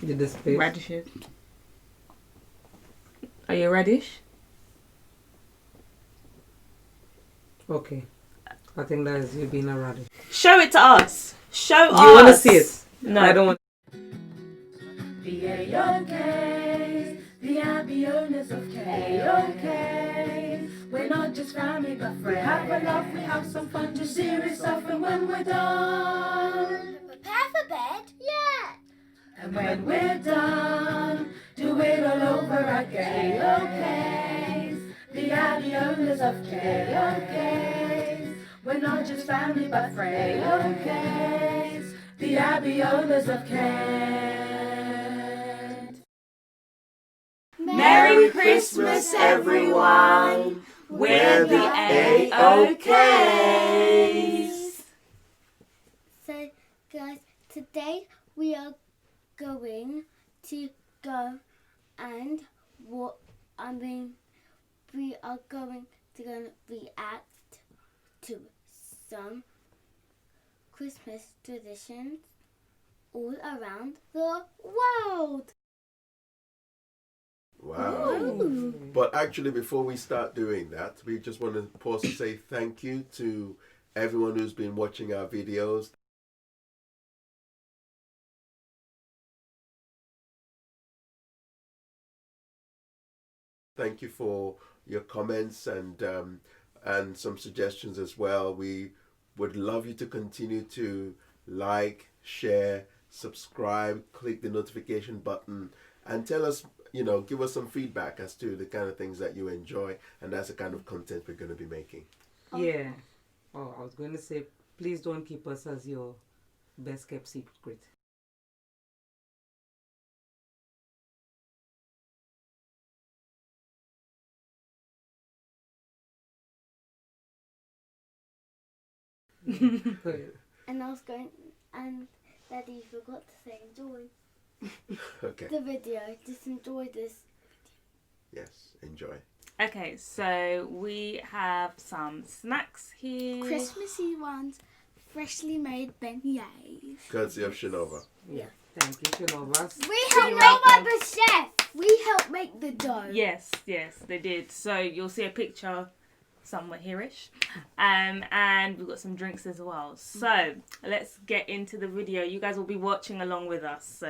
the space. Radishes. Are you radish? Okay. I think that is you being a radish. Show it to us. Show us. You want to see it? No. I don't want. The AoKs, the happy owners of AoK. We're not just family but friends. We have a laugh, we have some fun, just serious stuff, and when we're done, Prepare for bed? Yeah. and when we're done, do it all over again. AoKs, the happy owners of AoKs. We're not just family but friends. AoKs, the happy owners of Kent. Merry Christmas, everyone. We're the AoKs. So, guys, today we are going to go and we are going to react to some Christmas traditions all around the world. Wow. Ooh. But actually, before we start doing that, we just want to pause to say thank you to everyone who's been watching our videos. Thank you for your comments and some suggestions as well. We would love you to continue to like, share, subscribe, click the notification button, and tell us, give us some feedback as to the kind of things that you enjoy, and that's the kind of content we're going to be making. Yeah. Oh, I was going to say, please don't keep us as your best kept secret. Good. And Daddy forgot to say enjoy Okay. the video. Just enjoy this. Yes, enjoy. Okay, so we have some snacks here. Christmassy ones, freshly made beignets. Courtesy of Shinova. Yeah. Thank you, Shinovas. We help make the chef. We help make the dough. Yes, they did. So you'll see a picture somewhere here-ish. And we've got some drinks as well. So let's get into the video. You guys will be watching along with us.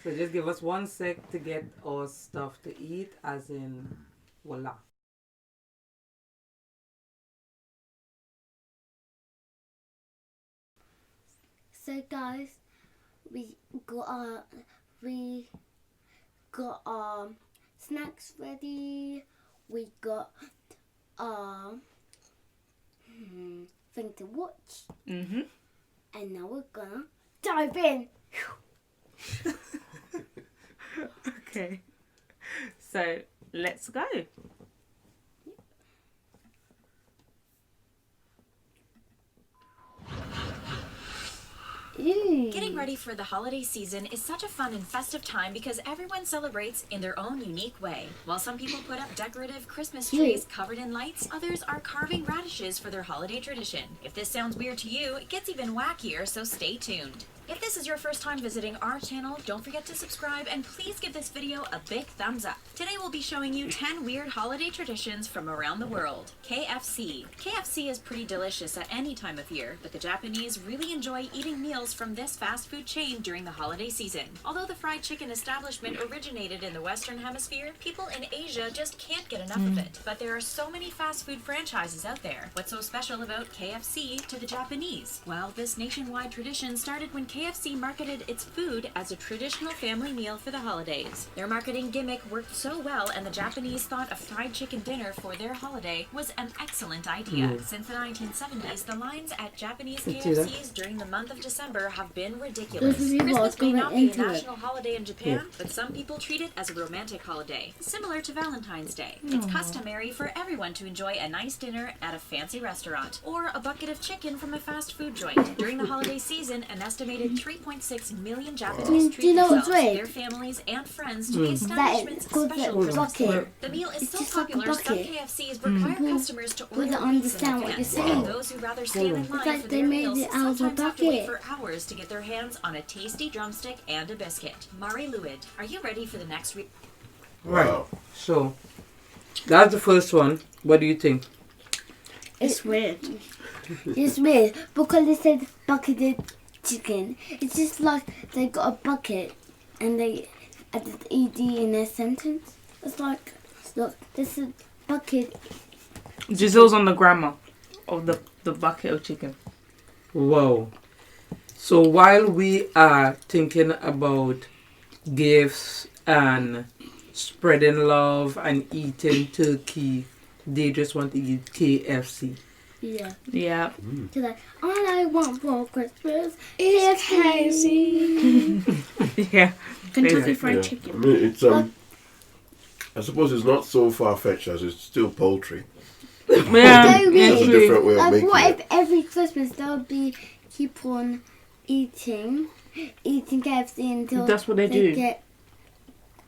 So just give us 1 sec to get our stuff to eat, as in, voila. So guys, we got our snacks ready. We got our thing to watch. And now we're gonna dive in. okay. So let's go. Getting ready for the holiday season is such a fun and festive time because everyone celebrates in their own unique way. While some people put up decorative Christmas trees covered in lights, others are carving radishes for their holiday tradition. If this sounds weird to you, it gets even wackier, so stay tuned. If this is your first time visiting our channel, don't forget to subscribe and please give this video a big thumbs up. Today we'll be showing you 10 weird holiday traditions from around the world. KFC. KFC is pretty delicious at any time of year, but the Japanese really enjoy eating meals from this fast food chain during the holiday season. Although the fried chicken establishment originated in the Western Hemisphere, people in Asia just can't get enough of it. But there are so many fast food franchises out there. What's so special about KFC to the Japanese? Well, this nationwide tradition started when KFC marketed its food as a traditional family meal for the holidays. Their marketing gimmick worked so well, and the Japanese thought a fried chicken dinner for their holiday was an excellent idea. Since the 1970s, the lines at Japanese KFCs during the month of December have been ridiculous. Christmas may not be a national holiday in Japan, but some people treat it as a romantic holiday, similar to Valentine's Day. It's customary for everyone to enjoy a nice dinner at a fancy restaurant, or a bucket of chicken from a fast food joint. During the holiday season, an estimated estimated 3.6 million Japanese Do treat you know what's themselves, weird? their families, and friends to the That establishment's is called special a Christmas bucket. dinner. The meal is It's so just like a popular, some bucket. KFCs require customers to order don't weeks in understand what advance. you're saying. Those who rather stand in It's line like for they their made meals it out of a sometimes have to wait bucket. for hours to get their hands on a tasty drumstick and a biscuit. Mari Luid, are you ready for the next Right. Wow. So, that's the first one. What do you think? It's weird. It's weird because they said bucketed chicken. It's just like they got a bucket and they added ed in their sentence. It's like, look, this is bucket. Giselle's on the grammar of the bucket of chicken. Wow. So while we are thinking about gifts and spreading love and eating turkey, they just want to eat KFC. Yeah. Yeah. They're like, all I want for Christmas It's KFC. Yeah. Kentucky Yeah. Fried I Chicken. mean, it's I suppose it's not so far fetched as it's still poultry. Yeah. So It's a weird. different way of Like, making what if it. every Christmas they'll be keep on eating KFC until That's what they do. get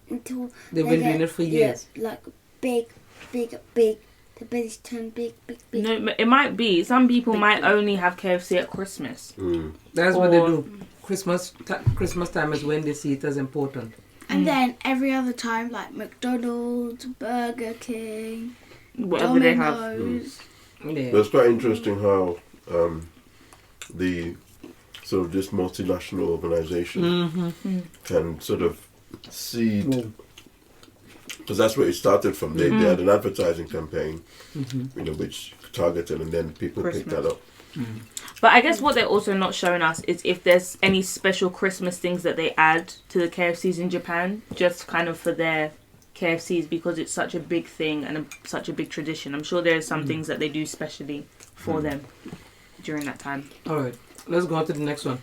until They've they been get, doing it for years. Yeah, like big. The bellies turn big. No, it might be. Some people might only have KFC at Christmas. That's what they Or- do. Christmas time is when they see it as important. And then every other time, like McDonald's, Burger King, Whatever they have. Domino's. Yeah. But it's quite interesting how the sort of this multinational organization can sort of seed, because that's where it started from. They had an advertising campaign, which targeted, and then people picked that up. But I guess what they're also not showing us is if there's any special Christmas things that they add to the KFCs in Japan, just kind of for their KFCs, because it's such a big thing and such a big tradition. I'm sure there's some things that they do specially for them during that time. All right. Let's go on to the next one.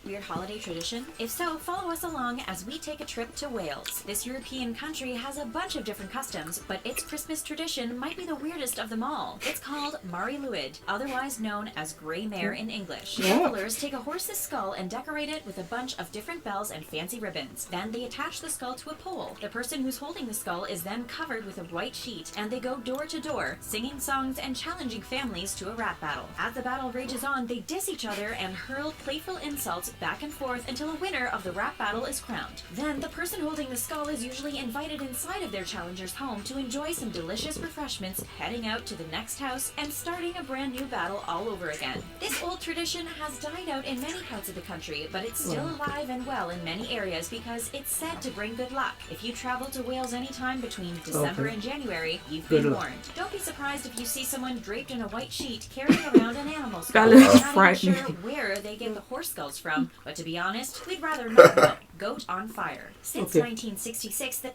weird holiday tradition? If so, follow us along as we take a trip to Wales. This European country has a bunch of different customs, but its Christmas tradition might be the weirdest of them all. It's called Mari Luid, otherwise known as Grey Mare in English. Travelers take a horse's skull and decorate it with a bunch of different bells and fancy ribbons. Then they attach the skull to a pole. The person who's holding the skull is then covered with a white sheet, and they go door to door, singing songs and challenging families to a rap battle. As the battle rages on, they diss each other and hurl playful insults back and forth until a winner of the rap battle is crowned. Then the person holding the skull is usually invited inside of their challenger's home to enjoy some delicious refreshments, heading out to the next house and starting a brand new battle all over again. This old tradition has died out in many parts of the country, but it's still alive and well in many areas because it's said to bring good luck. If you travel to Wales anytime between December and January, you've been warned. Don't be surprised if you see someone draped in a white sheet carrying around an animal skull. That looks I'm not even frightening. sure where they get the horse skulls from, but to be honest, we'd rather not know. Goat on fire. Since 1966, the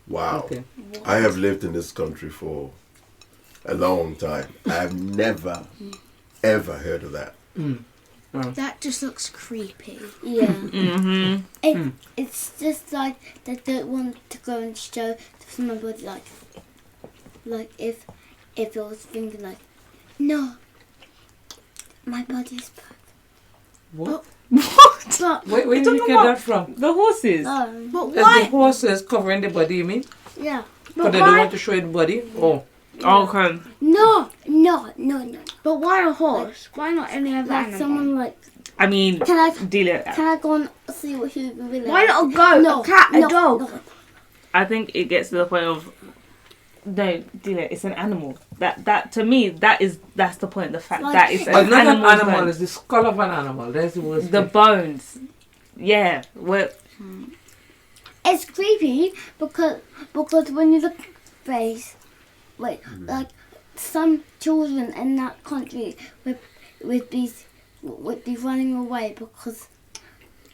Wow. Okay. I have lived in this country for a long time. I've never, ever heard of that. That just looks creepy. Yeah. Mm-hmm. It's just like they don't want to go and show to somebody like if it was thinking like, no, my body's back. What? But Where did you get that from? The horses. but As the why? horses covering the body, you mean? Yeah. But they don't want to show the body? Oh. Okay. No. But why a horse? Why not any other Like animal? someone like, I mean, can I deal it. go and see what he really Why not a goat, No, a cat, no, a dog? no. I think it gets to the point of no, deal it. It's an animal. That to me, that's the point. The fact Like- that it's It's an not an animal's animal, bone. it's the skull of an animal. That's the worst. The thing. bones. Yeah. Well, It's creepy because when you look at the face, like some children in that country would be running away because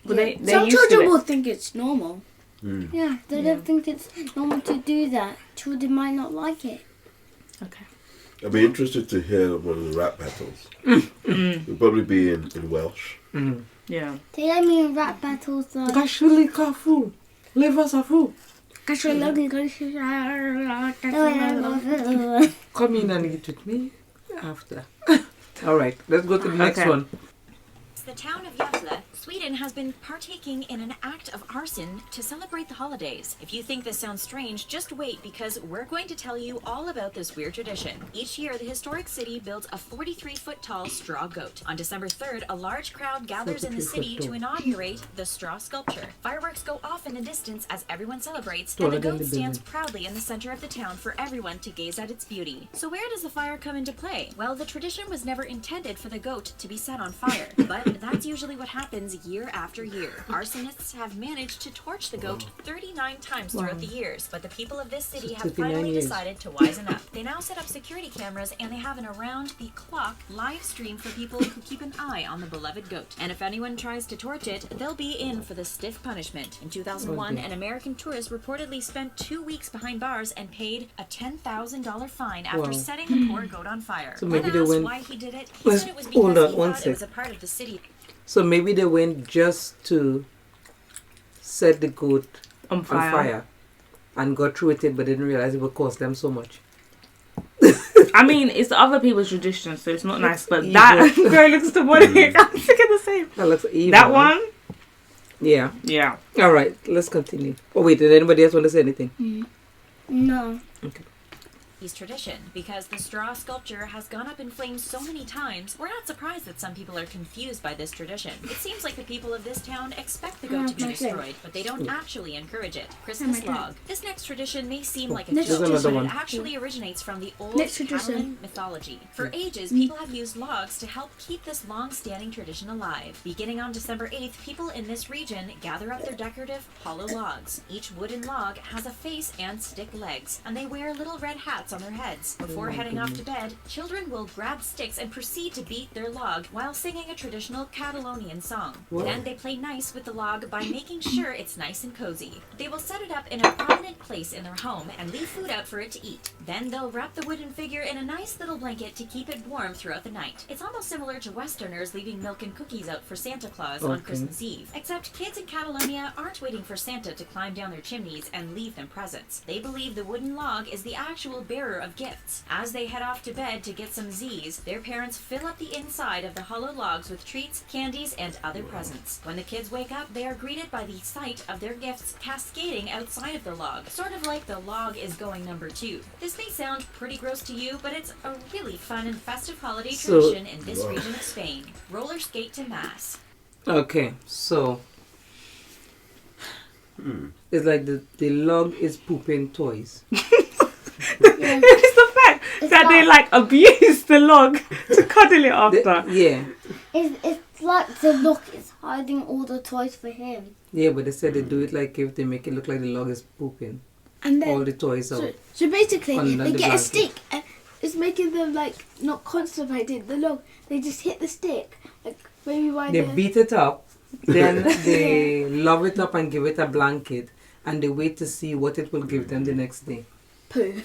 but they Some used to children it. will think it's normal. they don't think it's normal to do that. Children might not like it. Okay. I'd be interested to hear one of the rap battles. It'll probably be in Welsh. Yeah. They don't mean rap battles like. Gashuli kafu. Leave us a fool. Come in and eat with me after. All right, let's go to the next Okay. one. the town of Gävle, Sweden has been partaking in an act of arson to celebrate the holidays. If you think this sounds strange, just wait because we're going to tell you all about this weird tradition. Each year, the historic city builds a 43-foot tall straw goat. On December 3rd, a large crowd gathers in the city to inaugurate the straw sculpture. Fireworks go off in the distance as everyone celebrates, and the goat stands proudly in the center of the town for everyone to gaze at its beauty. So where does the fire come into play? Well, the tradition was never intended for the goat to be set on fire, but that's usually what happens year after year. Arsonists have managed to torch the goat 39 times throughout the years, but the people of this city have finally decided to wisen up. They now set up security cameras and they have an around-the-clock live stream for people who keep an eye on the beloved goat. And if anyone tries to torch it, they'll be in for the stiff punishment. In 2001, an American tourist reportedly spent 2 weeks behind bars and paid a $10,000 fine after setting the poor goat on fire. So maybe they asked went. why he did it, he said it was because he thought it was a part of the city. So maybe they went just to set the goat on fire and got through with it, but didn't realize it would cost them so much. I mean, it's other people's tradition, so it's not nice. But that girl looks demonic. I'm thinking the same. That looks evil. That one? Yeah. Yeah. All right, let's continue. Oh wait, did anybody else want to say anything? No. Okay. Tradition because the straw sculpture has gone up in flames so many times. We're not surprised that some people are confused by this tradition. It seems like the people of this town expect the goat to be destroyed, but they don't actually encourage it. Christmas log. This next tradition may seem like a joke, but it actually originates from the old Catalan mythology. For ages, people have used logs to help keep this long-standing tradition alive. Beginning on December 8th, people in this region gather up their decorative hollow logs. Each wooden log has a face and stick legs, and they wear little red hats on their heads. Before heading off to bed, children will grab sticks and proceed to beat their log while singing a traditional Catalonian song. Then they play nice with the log by making sure it's nice and cozy. They will set it up in a prominent place in their home and leave food out for it to eat. Then they'll wrap the wooden figure in a nice little blanket to keep it warm throughout the night. It's almost similar to Westerners leaving milk and cookies out for Santa Claus on Christmas Eve. Except kids in Catalonia aren't waiting for Santa to climb down their chimneys and leave them presents. They believe the wooden log is the actual bearer of gifts. As they head off to bed to get some Z's, their parents fill up the inside of the hollow logs with treats, candies, and other presents. When the kids wake up, they are greeted by the sight of their gifts cascading outside of the log, sort of like the log is going number 2. This may sound pretty gross to you, but it's a really fun and festive holiday tradition in this region of Spain. Roller skate to mass. Okay, so it's like the log is pooping toys. It's the fact that they like abuse the log to cuddle it after. It's like the log is hiding all the toys for him. Yeah, but they said they do it like if they make it look like the log is pooping. And then all the toys out. So basically, under they the get a blanket. stick. And it's making them like not constipated. The log, they just hit the stick. Like maybe why They beat it up, then they love it up and give it a blanket, and they wait to see what it will give them the next day. poo.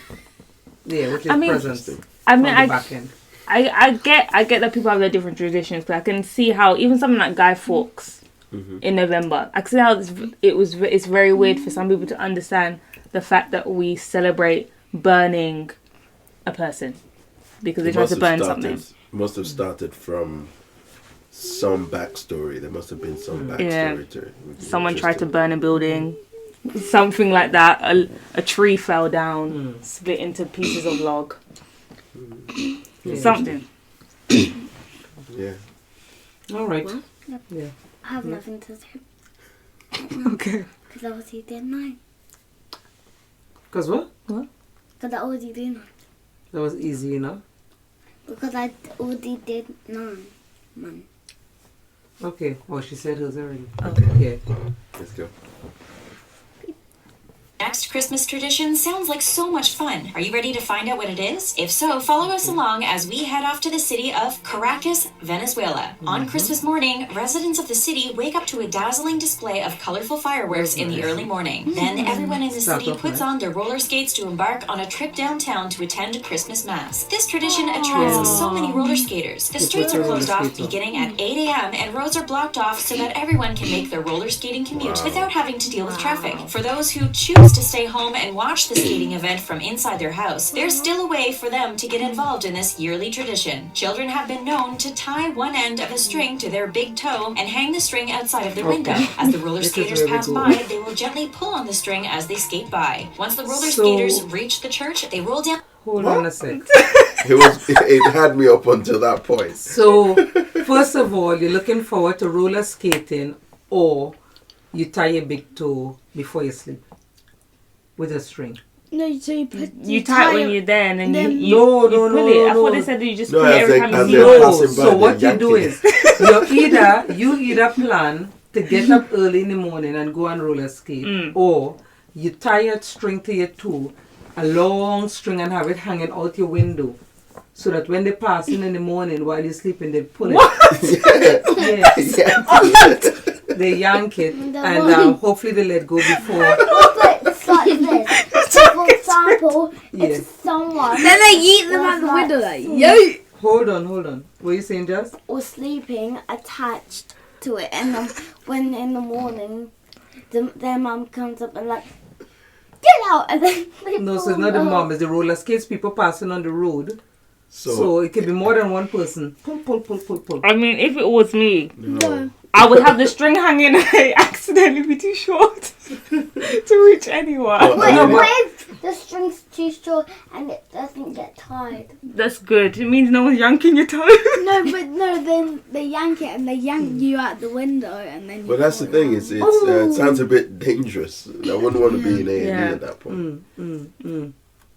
Yeah, which is present. I mean, on the back end. I get that people have their different traditions, but I can see how even something like Guy Fawkes in November, I can see how it's very weird for some people to understand the fact that we celebrate burning a person because they try to burn something. Must have started from some backstory. There must have been some backstory to it. Someone tried to burn a building. Something like that. A tree fell down, split into pieces of log. Something. Yeah. All right. Yeah. I have nothing to say. Okay. Because I already did 9. Because what? Because I already did 9. That was easy enough. Because I already did 9. Man. Okay. Well, she said hers already. Okay. Yeah. Let's go. Next Christmas tradition sounds like so much fun. Are you ready to find out what it is? If so, follow us along as we head off to the city of Caracas, Venezuela. On Christmas morning, residents of the city wake up to a dazzling display of colorful fireworks in the early morning. Then everyone in the city puts on their roller skates to embark on a trip downtown to attend Christmas Mass. This tradition attracts so many roller skaters. The streets are closed off beginning at 8 a.m. and roads are blocked off so that everyone can make their roller skating commute without having to deal with traffic. For those who choose to to stay home and watch the skating event from inside their house, there's still a way for them to get involved in this yearly tradition. Children have been known to tie one end of a string to their big toe and hang the string outside of the window. As the roller skaters pass by, they will gently pull on the string as they skate by. Once the roller skaters reach the church, they roll down. Hold on a sec. It had me up until that point. So, first of all, you're looking forward to roller skating, or you tie your big toe before you sleep with a string. No, so You tie it when you're there, and then you No, pull it. I thought they said you just pull it every time you No, see so what you do is, you either plan to get up early in the morning and go and roller skate, or you tie a string to your toe, a long string, and have it hanging out your window, so that when they pass in the morning while you're sleeping, they pull it. Yes. They yank it, and hopefully they let go before. It's like this. For example, if someone Then they yeet them out the window like, yo! Hold on. What are you saying, Jess? was sleeping attached to it, and then when in the morning, their mum comes up and like, get out, and then they No, so pull it's not the out. mom, it's the roller skates, people passing on the road. So it could be more than one person. Pull. I mean, if it was me, No. I would have the string hanging and it accidentally be too short to reach anyone. What if the string's too short and it doesn't get tied? That's good. It means no one's yanking your toe. Then they yank it and they yank you out the window and then you But that's the fall thing, down. it sounds a bit dangerous. I wouldn't want to be in A&E at that point. Mm.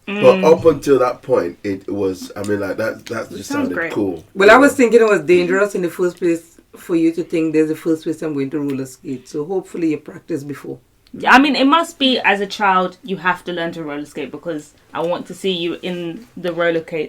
But up until that point, it was, I mean, like, that just sounded great. cool. Well, I was thinking it was dangerous in the first place for you to think there's the first place I'm going to roller skate. So hopefully you practiced before. I mean, it must be, as a child, you have to learn to roller skate, because I want to see you in the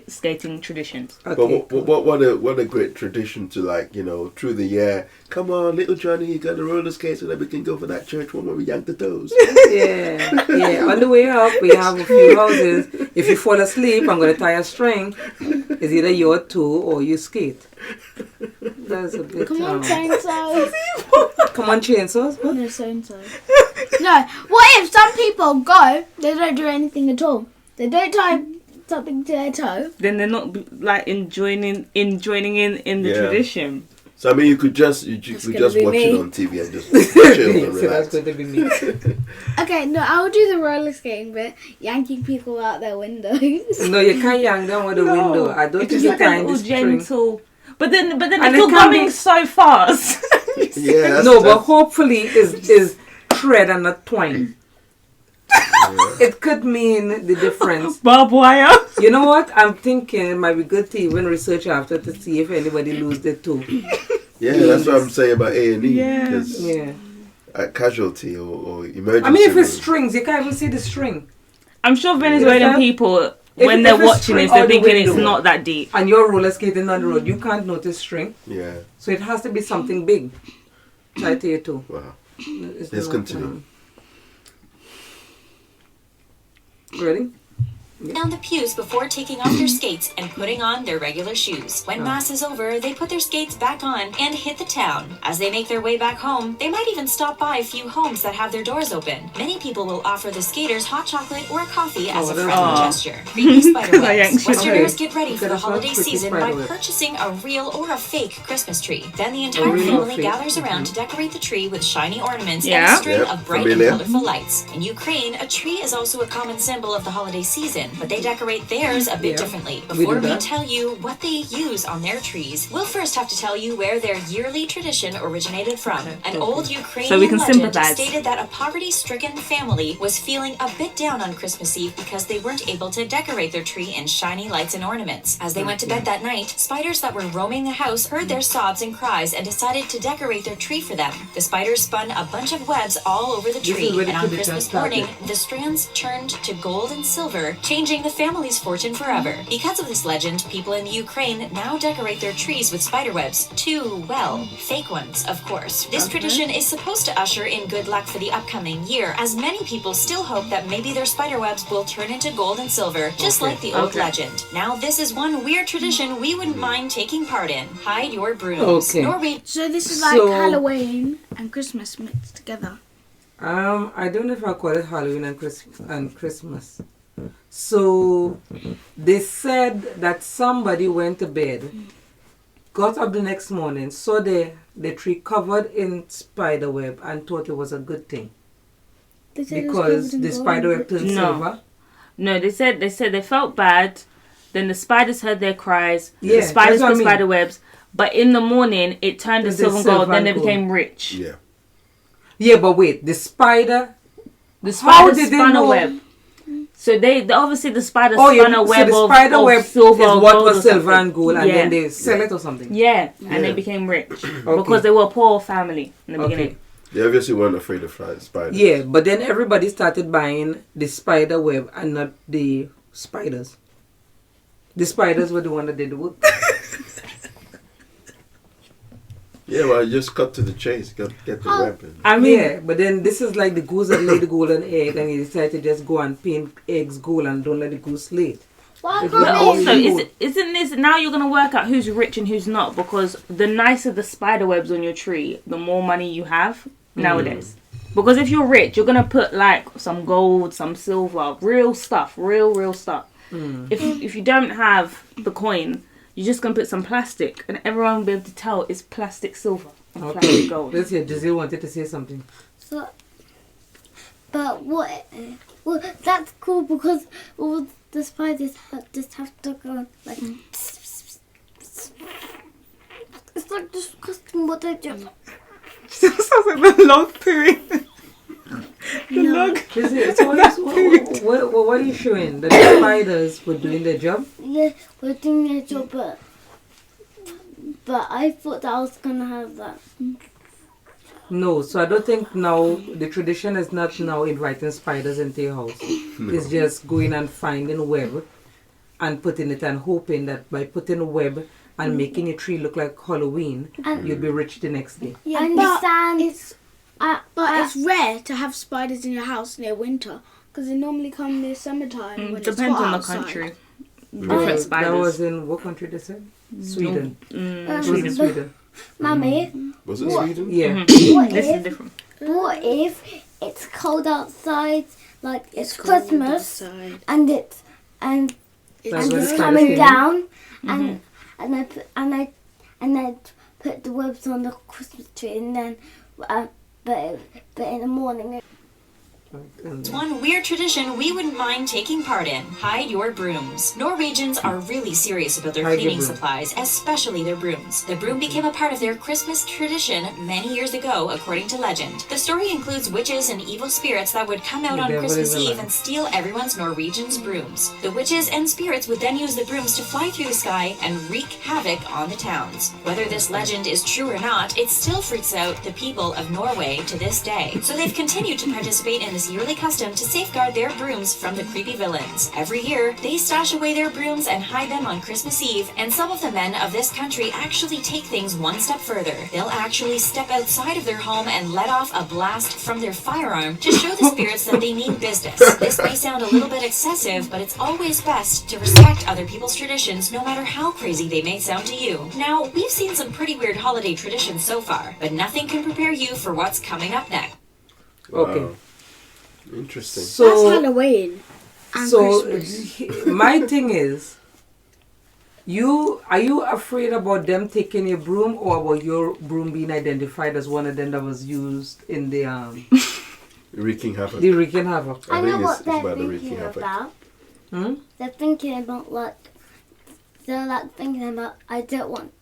skating traditions. Okay. But what a great tradition to, like, you know, through the year. Come on, little Johnny, you got the roller skate so that we can go for that church one where we yank the toes. Yeah. On the way up, we have a few houses. If you fall asleep, I'm going to tie a string. It's either your toe or you skate. That's a bit. Come on, so-and-so. Come on, chainsaws. What? No, so-and-so. No, what if some people go, they don't do anything at all? They don't tie something to their toe. Then they're not like joining in the tradition. So I mean, you could just watch me. it on TV and just chill and So that's relax. going to be me. Okay, no, I'll do the roller skating bit, yanking people out their windows. No, you can't yank them with the window. I don't It's think just you like tie a the little string. gentle. But then And if it you're can't going be- so fast. Yeah, No, but hopefully is thread and not twine. It could mean the difference. Barbed wire. You know what? I'm thinking it might be good to even research after to see if anybody lose their toe. yeah, that's what I'm saying about A&E. Yeah. 'cause Yeah. at casualty or emergency. I mean, if it's room. strings, you can't even see the string. I'm sure Venezuelan Yeah. people, If- when if they're it's watching string this, they're on the thinking it's window. not that deep. And you're roller skating on the road, you can't notice string. Yeah, So it has to be something big. Try to your toe. wow. It's Let's not, continue. Ready? Down the pews before taking off their skates and putting on their regular shoes. When Mass is over, they put their skates back on and hit the town. As they make their way back home, they might even stop by a few homes that have their doors open. Many people will offer the skaters hot chocolate or coffee as a that's friendly nice. gesture. Creepy spider I webs. yanked you. Westerners Okay. get ready for Get the us one holiday creepy season spider by web. purchasing a real or a fake Christmas tree. Then the entire real or family fake? gathers around to decorate the tree with shiny ornaments and Yeah. a string Yep, of bright familiar. and colorful lights. In Ukraine, a tree is also a common symbol of the holiday season, but they decorate theirs a bit Yeah, differently. we Before do we that. tell you what they use on their trees, we'll first have to tell you where their yearly tradition originated from. An old Ukrainian So we can legend sympathize. stated that a poverty-stricken family was feeling a bit down on Christmas Eve because they weren't able to decorate their tree in shiny lights and ornaments. As they went to bed that night, spiders that were roaming the house heard their sobs and cries and decided to decorate their tree for them. The spiders spun a bunch of webs all over the This is tree, where the and on tradition Christmas started. morning, the strands turned to gold and silver, changing the family's fortune forever. Because of this legend, people in the Ukraine now decorate their trees with spiderwebs. Fake ones, of course. This tradition is supposed to usher in good luck for the upcoming year, as many people still hope that maybe their spiderwebs will turn into gold and silver, just like the old legend. Now, this is one weird tradition we wouldn't mind taking part in. Hide your brooms. Okay. Norway So this is like So- Halloween and Christmas mixed together. I don't know if I call it Halloween and Christmas. So they said that somebody went to bed, got up the next morning, saw the tree covered in spider web and thought it was a good thing because the spider web turned silver. No, they said they felt bad. Then the spiders heard their cries. Yeah, the spiders that's what put I mean. spider webs. But in the morning, it turned to silver and gold. Then they became rich. Yeah. Yeah, but wait, the spider. The spider did they spun a know? web. So they obviously the spider Oh, spun yeah. a web So the spider of web silver is or what gold was or silver something. and gold, and then they sell it or something. Yeah, and they became rich because they were a poor family in the beginning. They obviously weren't afraid of spiders. Yeah, but then everybody started buying the spider web and not the spiders. The spiders were the one that did the work. Yeah, well, you just cut to the chase. Get the weapon. I mean, yeah, but then this is like the goose that laid the golden egg, and he decided to just go and paint eggs gold and don't let the goose lay it. Why It But was can't also, gold. isn't this now you're gonna work out who's rich and who's not? Because the nicer the spider webs on your tree, the more money you have nowadays. Because if you're rich, you're gonna put like some gold, some silver, real stuff, real stuff. If you don't have the coin, you're just gonna put some plastic, and everyone will be able to tell it's plastic silver, or plastic gold. Let's hear, Giselle wanted to say something. So, but what? Well, that's cool because all the spiders just have to go like. It's like disgusting what they do. Sounds like the log period. What are you showing? That the spiders were doing their job? Yeah, we're doing their job, but I thought that I was gonna have that. No, so I don't think now the tradition is not now inviting spiders into your house. It's just going and finding web and putting it and hoping that by putting web and making your tree look like Halloween, you'll be rich the next day. Yeah, I understand. but it's rare to have spiders in your house near winter because they normally come near summertime when it's Depends hot on the outside. country. Different That spiders. was in what country they said? Sweden. It was in Sweden. Sweden. Mummy, Was it Sweden? Yeah. what This is if different. what if it's cold outside, like it's cold Christmas, outside. and It's That's and what the it's spiders coming came. down, and I put the webs on the Christmas tree, and then but in the morning. One weird tradition we wouldn't mind taking part in: hide your brooms. Norwegians are really serious about their Hide your cleaning broom. supplies, especially their brooms. The broom became a part of their Christmas tradition many years ago, according to legend. The story includes witches and evil spirits that would come out The on devil Christmas is Eve alive. and steal everyone's Norwegians' brooms. The witches and spirits would then use the brooms to fly through the sky and wreak havoc on the towns. Whether this legend is true or not, it still freaks out the people of Norway to this day. So they've continued to participate in this yearly custom to safeguard their brooms from the creepy villains. Every year, they stash away their brooms and hide them on Christmas Eve, and some of the men of this country actually take things one step further. They'll actually step outside of their home and let off a blast from their firearm to show the spirits that they mean business. This may sound a little bit excessive, but it's always best to respect other people's traditions, no matter how crazy they may sound to you. Now, we've seen some pretty weird holiday traditions so far, but nothing can prepare you for what's coming up next. Okay. Wow. Interesting. That's So, Halloween and Christmas. my thing is, are you afraid about them taking your broom or about your broom being identified as one of them that was used in the Wreaking havoc. the wreaking havoc? I think know it's what they're about the thinking wreaking havoc. about. Hmm? They're thinking about they're thinking about I don't want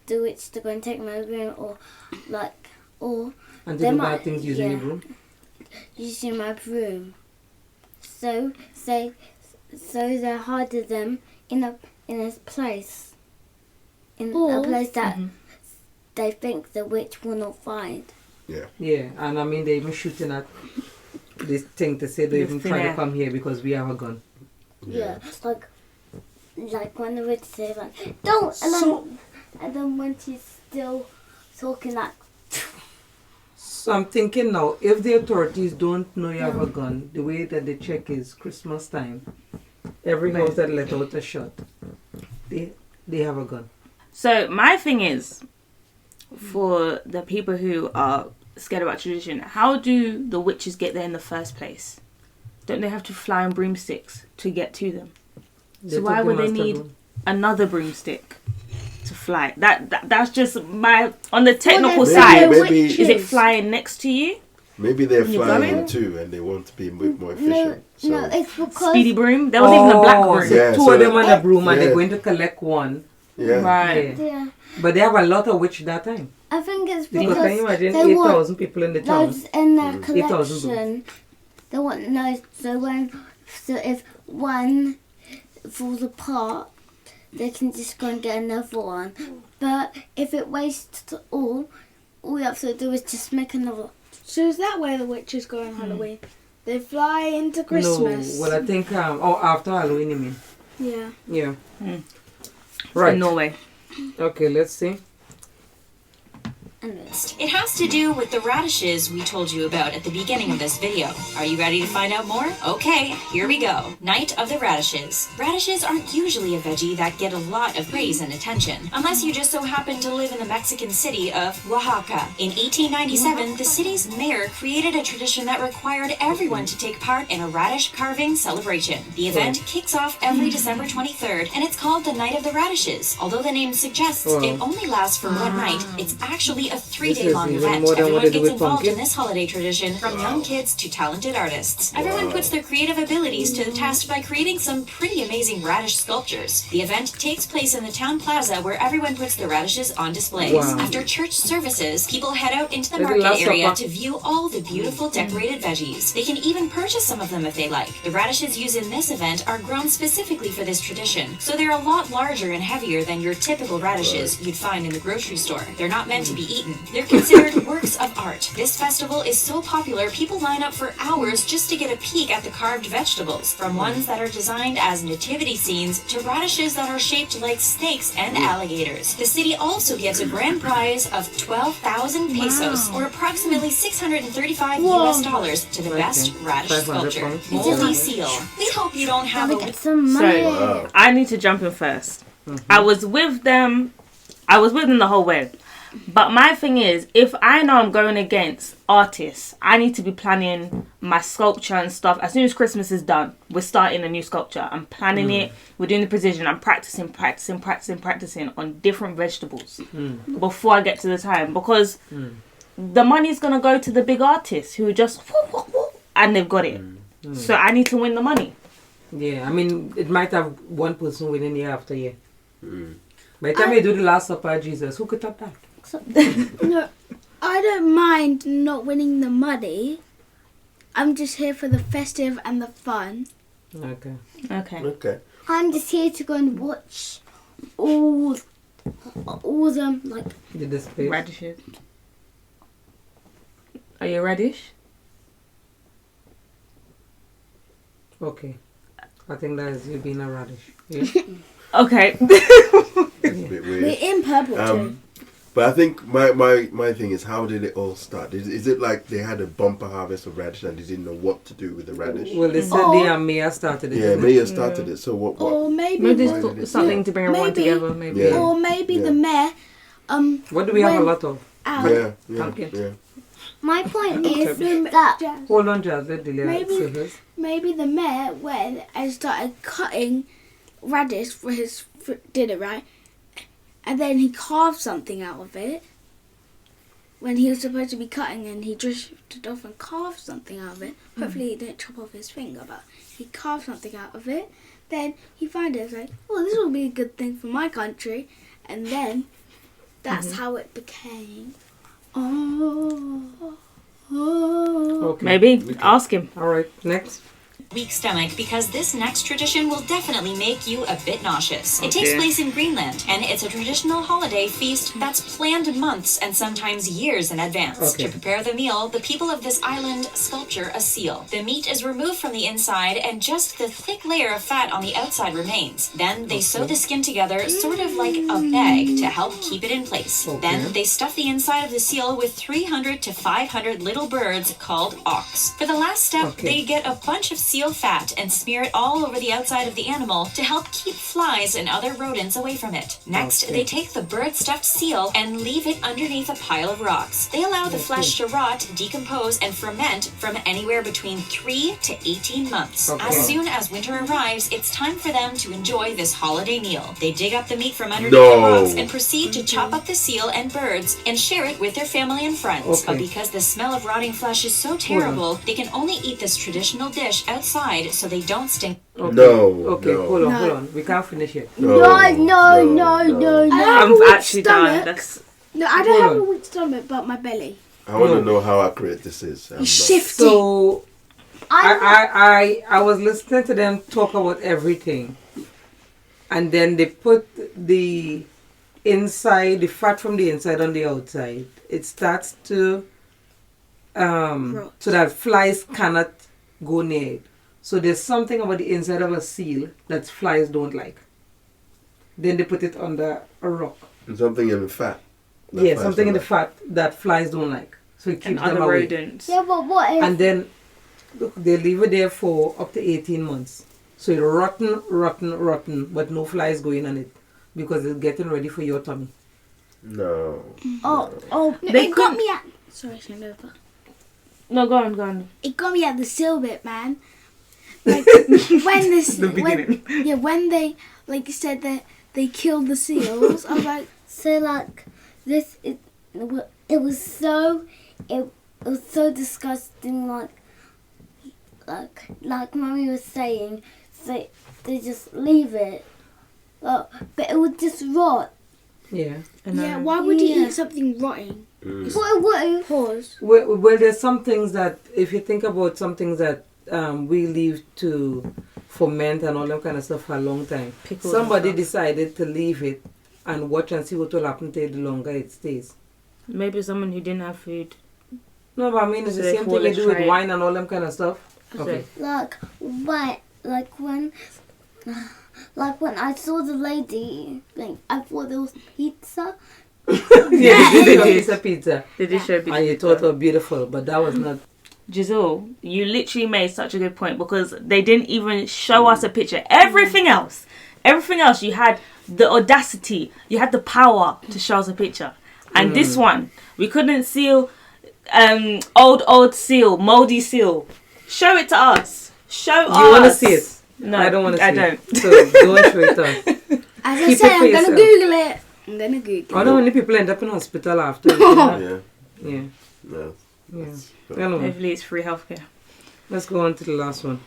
the witch to go and take my broom or And They to do might- bad things using your yeah. broom? using my broom. So they hided them in a place. In a place that they think the witch will not find. Yeah, and I mean they even shooting at this thing to say they even try to come here because we have a gun. Yeah. Like when the witch says like don't and then when she's still talking like So I'm thinking now, if the authorities don't know you have a gun, the way that they check is Christmas time. Every house that let out a shot, they have a gun. So my thing is, for the people who are scared about tradition. How do the witches get there in the first place? Don't they have to fly on broomsticks to get to them? So why would they need another broomstick to fly? That's just my on the technical side. Maybe Is it flying next to you? maybe they're When you flying go in in? too, and they want to be a bit more efficient. So No, it's because Speedy broom. There was even a black broom. Yeah, two so of them on a broom and yeah. they're going to collect one. yeah. Right. yeah, But they have a lot of witch that time. I think it's Because can you because imagine they want 8,000 people in the town? loads in their 8,000 collection. They want loads. So if one falls apart, they can just go and get another one. But if it wastes all we have to do is just make another. So is that where the witches go on Halloween? They fly into Christmas. No, well I think after Halloween you mean? Yeah. Yeah. In Right. Norway. Okay, let's see. It has to do with the radishes we told you about at the beginning of this video. Are you ready to find out more? Okay, here we go. Night of the Radishes. Radishes aren't usually a veggie that get a lot of praise and attention, unless you just so happen to live in the Mexican city of Oaxaca. In 1897, the city's mayor created a tradition that required everyone to take part in a radish carving celebration. The event kicks off every December 23rd, and it's called the Night of the Radishes. Although the name suggests it only lasts for one night, it's actually a 3-day long This is even event. more than what Everyone they do gets with involved in pumpkin. this holiday tradition, from young kids to talented artists. Everyone puts their creative abilities to the test by creating some pretty amazing radish sculptures. The event takes place in the town plaza where everyone puts their radishes on displays. Wow. After church services, people head out into the Like the market Last area Supper. to view all the beautiful decorated veggies. They can even purchase some of them if they like. The radishes used in this event are grown specifically for this tradition, so they're a lot larger and heavier than your typical radishes you'd find in the grocery store. They're not meant to be eaten. They're considered works of art. This festival is so popular, people line up for hours just to get a peek at the carved vegetables, from ones that are designed as nativity scenes to radishes that are shaped like snakes and alligators. The city also gives a grand prize of 12,000 pesos, or approximately 635 US dollars, to the best radish 500 sculpture. pounds. Moldy seal. We hope you don't have We a get some money. So I need to jump in first. I was with them the whole way. But my thing is, if I know I'm going against artists, I need to be planning my sculpture and stuff. As soon as Christmas is done, we're starting a new sculpture. I'm planning it. We're doing the precision. I'm practicing on different vegetables before I get to the time. Because the money's going to go to the big artists who just... and they've got it. So I need to win the money. Yeah, I mean, it might have one person winning year after year. By the time you do the Last Supper, Jesus, who could top that? No, I don't mind not winning the money. I'm just here for the festive and the fun. Okay. Okay. I'm just here to go and watch all them like. The display. Radishes. Are you a radish? Okay. I think that is you being a radish. Yeah. Okay. It's a bit weird. We're in purple too. But I think my thing is, how did it all start? Is it like they had a bumper harvest of radish and they didn't know what to do with the radish? Well, they said the mayor started it. Yeah, didn't Mayor started it. So what? Or maybe, Maybe Why did there's it- something to bring everyone Maybe. together. Maybe. Yeah. or maybe the mayor. What do we have a when lot of? out. Yeah, Pumpkin. yeah. My point is Okay. that Jazz. Hold on, Jazz. Let Delia Maybe- say hers. Maybe the mayor went and started cutting radish for his dinner, right? And then he carved something out of it. When he was supposed to be cutting, and he drifted off and carved something out of it. Hopefully he didn't chop off his finger, but he carved something out of it. Then he found it, was like, oh, this will be a good thing for my country. And then that's how it became. Oh. Okay. Maybe. Ask him. All right. Next. Weak stomach, because this next tradition will definitely make you a bit nauseous. It Okay. takes place in Greenland, and it's a traditional holiday feast that's planned months and sometimes years in advance. Okay. To prepare the meal, the people of this island sculpture a seal. The meat is removed from the inside, and just the thick layer of fat on the outside remains. Then they sew the skin together, sort of like a bag, to help keep it in place. Okay. Then they stuff the inside of the seal with 300 to 500 little birds called auks. For the last step, Okay. they get a bunch of seal seal fat and smear it all over the outside of the animal to help keep flies and other rodents away from it. Next, they take the bird-stuffed seal and leave it underneath a pile of rocks. They allow the flesh to rot, decompose, and ferment from anywhere between 3 to 18 months. As soon as winter arrives, it's time for them to enjoy this holiday meal. They dig up the meat from underneath the rocks and proceed to chop up the seal and birds and share it with their family and friends. But because the smell of rotting flesh is so terrible, they can only eat this traditional dish outside so they don't stink. Okay. No. Hold on. We can't finish it. No. I'm actually done. That's No, I don't have a weak stomach, but my belly. I want to know how accurate this is. I'm not- Shifty. So I was listening to them talk about everything, and then they put the inside, the fat from the inside on the outside. It starts to so that flies cannot go near it. So there's something about the inside of a seal that flies don't like. Then they put it under a rock. And something in the fat. Yeah, something in the fat that flies don't like. So it and keeps them other away. rodents. Yeah, but what if... And then look, they leave it there for up to 18 months. So it's rotten, but no flies going on it because it's getting ready for your tummy. No. No, They it got me at... Sorry, Shanova. No, go on. It got me at the seal bit, man. Like, when this... The beginning. when they, like, said that they killed the seals, I was like... So, like, this... It was so disgusting, like Mummy was saying, so they just leave it. But it would just rot. Yeah. Yeah, why would you eat something rotting? What? Pause. Well, there's some things that, if you think about some things that we leave to ferment and all that kind of stuff for a long time. Pickles Somebody and stuff. decided to leave it and watch and see what will happen to it the longer it stays. Maybe someone who didn't have food. No, but I mean, it's So the they same fall thing you do with astray. wine and all them kind of stuff. Okay. Like when I saw the lady, like I thought it was pizza. Yeah, they did a pizza. They did show And you thought it was beautiful, but that was not. Giselle, you literally made such a good point because they didn't even show us a picture. Everything else, you had the audacity, you had the power to show us a picture. And this one, we couldn't seal, old seal, moldy seal. Show it to us. Show us. You want to see it? No, I don't want to see I don't. it. So don't show it to us. As I Keep said, it for I'm going yourself. to Google it. I'm going to Google I it. don't know many people end up in hospital after. Yeah. Yeah. No. Yeah. Anyway, Hopefully it's free healthcare. let's go on to the last one.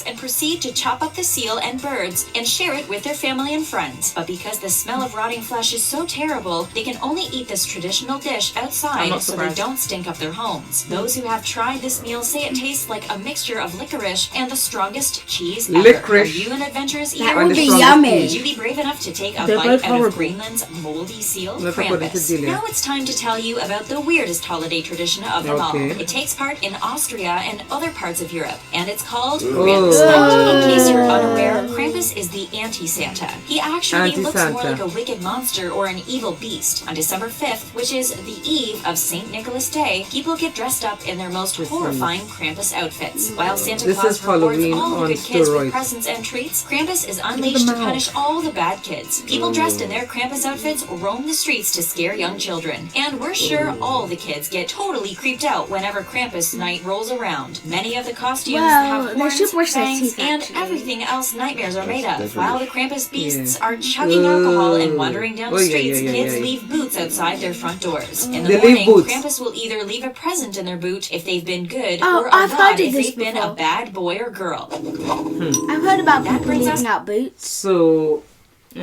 And proceed to chop up the seal and birds and share it with their family and friends. But because the smell of rotting flesh is so terrible, they can only eat this traditional dish I'm outside not so they surprised. don't stink up their homes. Those who have tried this meal say it tastes like a mixture of licorice and the strongest cheese ever. Licorice. Are you an adventurous That eater? And would the be strongest yummy. Would you be brave enough to take a They're bite both out of horrible. Greenland's moldy seal, Not according to Krampus? Delia. Now it's time to tell you about the weirdest holiday tradition of them all. Okay. It takes part in Austria and other parts of Europe, and it's called Oh. Krampus. In case you're unaware, Krampus is the anti-Santa. He actually looks more Anti-Santa. like a wicked monster or an evil beast. On December 5th, which is the eve of St. Nicholas Day, people get dressed up in their most horrifying Krampus outfits. While Santa This Claus is rewards Halloween all the on good kids steroids. with presents and treats, Krampus is unleashed to punish all the bad kids. People dressed in their Krampus outfits roam the streets to scare young children. And we're sure all the kids get totally creeped out whenever Krampus night rolls around. Many of the costumes Well, have they should horns, brush their fangs, teeth, and actually. everything else nightmares are made of. Definitely. While the Krampus beasts Yeah. are chugging alcohol and wandering down Oh, the yeah, streets, yeah, kids yeah. leave boots outside their front doors. In the They leave morning, boots. Krampus will either leave a present in their boot if they've been good, Oh, or a I've rod heard of if this they've been a before. bad boy or girl. I've heard about That people brings us- leaving out boots. So,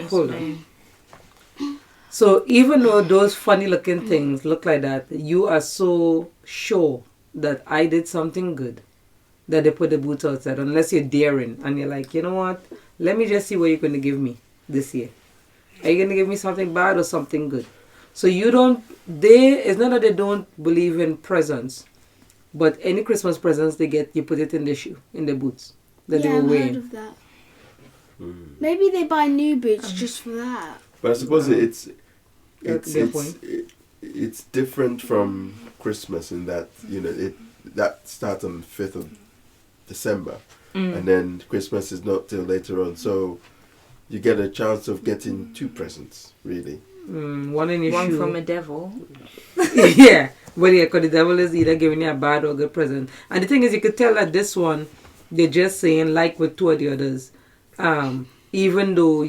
hold on. So even though those funny looking things look like that, you are so sure that I did something good that they put the boots outside, unless you're daring and you're like, you know what, let me just see what you're going to give me this year. Are you going to give me something bad or something good? So you don't, it's not that they don't believe in presents, but any Christmas presents they get, you put it in the shoe, in the boots that they Yeah, were I've heard wearing. of that. Maybe they buy new boots just for that. But I suppose it's That's their point. it's different from Christmas in that it that starts on 5th of December, and then Christmas is not till later on. So you get a chance of getting 2 presents, really. One in your One shoe. from a devil. Yeah, well, yeah, because the devil is either giving you a bad or good present. And the thing is, you could tell that this one, they're just saying, like with 2 of the others, even though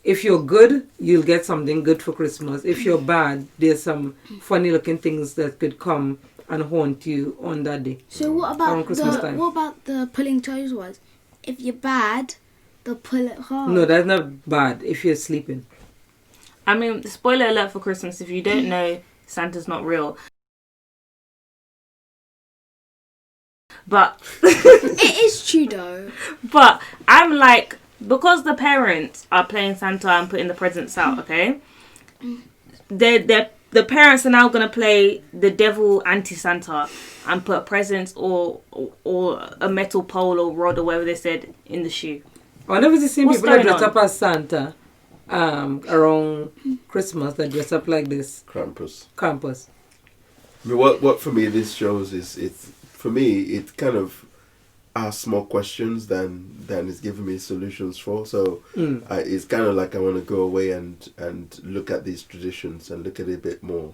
if you're good, you'll get something good for Christmas. If you're bad, there's some funny looking things that could come and haunt you on that day. So what Around about Christmas time. what about the pulling toes ones? If you're bad, they'll pull it hard. No, that's not bad if you're sleeping. I mean, spoiler alert for Christmas, if you don't know, Santa's not real. But It is true though. but I'm like, because the parents are playing Santa and putting the presents out, okay? The parents are now gonna play the devil anti-Santa and put presents or a metal pole or rod or whatever they said in the shoe. I never see same What's people that going dress on? up as Santa around Christmas that dress up like this. Krampus. Campus. I mean, what for me this shows is it kind of asks more questions than it's giving me solutions for. So it's kind of like I want to go away and look at these traditions and look at it a bit more.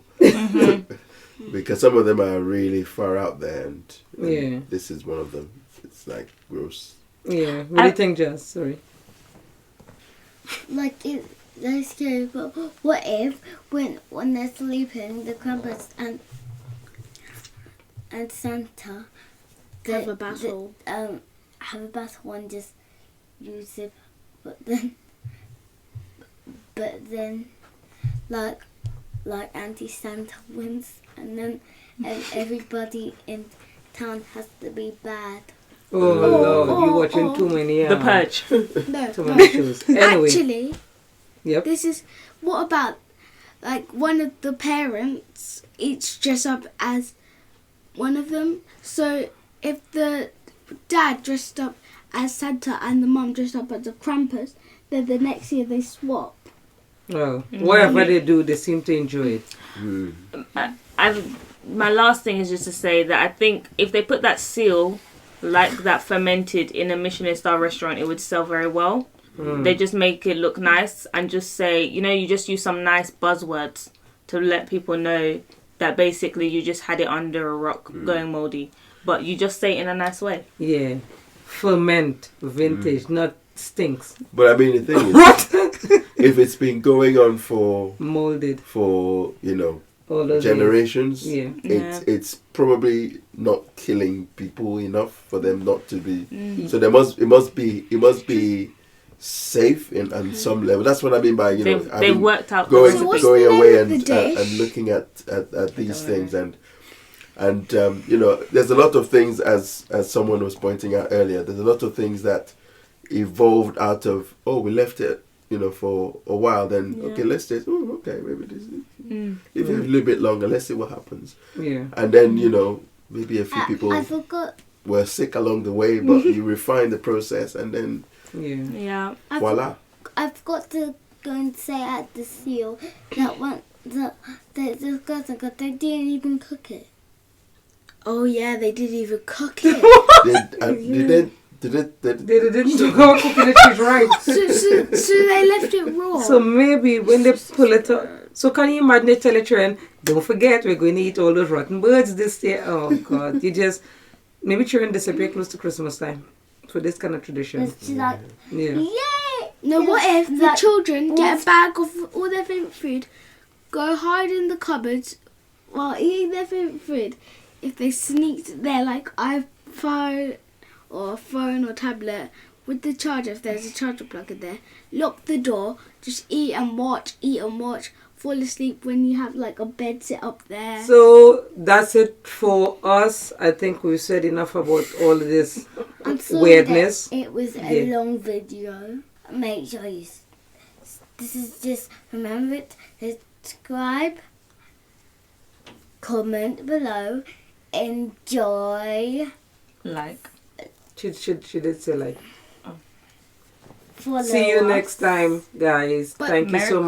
Because some of them are really far out there, and Yeah. this is one of them. It's like gross. Yeah. What do you think, Jess? Sorry. Like that's scary, but what if when they're sleeping, the Krampus and Santa Have a battle. have a battle and just use it, but then like anti-Santa wins, and then everybody in town has to be bad. Oh, Lord, you're watching too many. The Purge. No. Too many shows. Anyway. Actually, Yep. this is what about like one of the parents each dress up as one of them. So if the dad dressed up as Santa and the mum dressed up as the Krampus, then the next year they swap. Well, whatever they do, they seem to enjoy it. My last thing is just to say that I think if they put that seal like that fermented in a Michelin star restaurant, it would sell very well. They just make it look nice and just say, you just use some nice buzzwords to let people know that basically you just had it under a rock going moldy, but you just say it in a nice way. Yeah. Ferment, vintage, not stinks. But I mean, the thing is, if it's been going on for Molded. all All those generations, years. Yeah. it's probably not killing people enough for them not to be. So it must be safe on some level. That's what I mean by They've worked out going So what's going the name away of the and dish? looking at these things and there's a lot of things as someone was pointing out earlier. There's a lot of things that evolved out of we left it for a while. Then okay, let's say maybe this leave it a little bit longer. Let's see what happens. Yeah. And then maybe a few people I forgot. were sick along the way, but you refine the process and then Yeah. voila. I forgot to go and say at the seal that one the girls they didn't even cook it. Oh yeah, they didn't even cook it. Did it? They didn't do how cooking it is right. so they left it raw. So maybe when they pull it up, so can you imagine they tell a children, don't forget we're going to eat all those rotten birds this year. Oh God, maybe children disappear close to Christmas time for this kind of tradition. It's just like Yeah. yay! No, what if the like- children get a bag of all their favourite food, go hide in the cupboards while eating their favourite food? If they sneaked their iPhone or a phone or tablet with the charger, if there's a charger plug in there, lock the door, just eat and watch, fall asleep when you have a bed set up there. So that's it for us. I think we've said enough about all of this I'm sorry weirdness. that it was a Yeah. long video. Make sure this is just remember to subscribe, comment below, enjoy, Like. Should it say follow See you us. next time, guys. But Thank you Merry so much.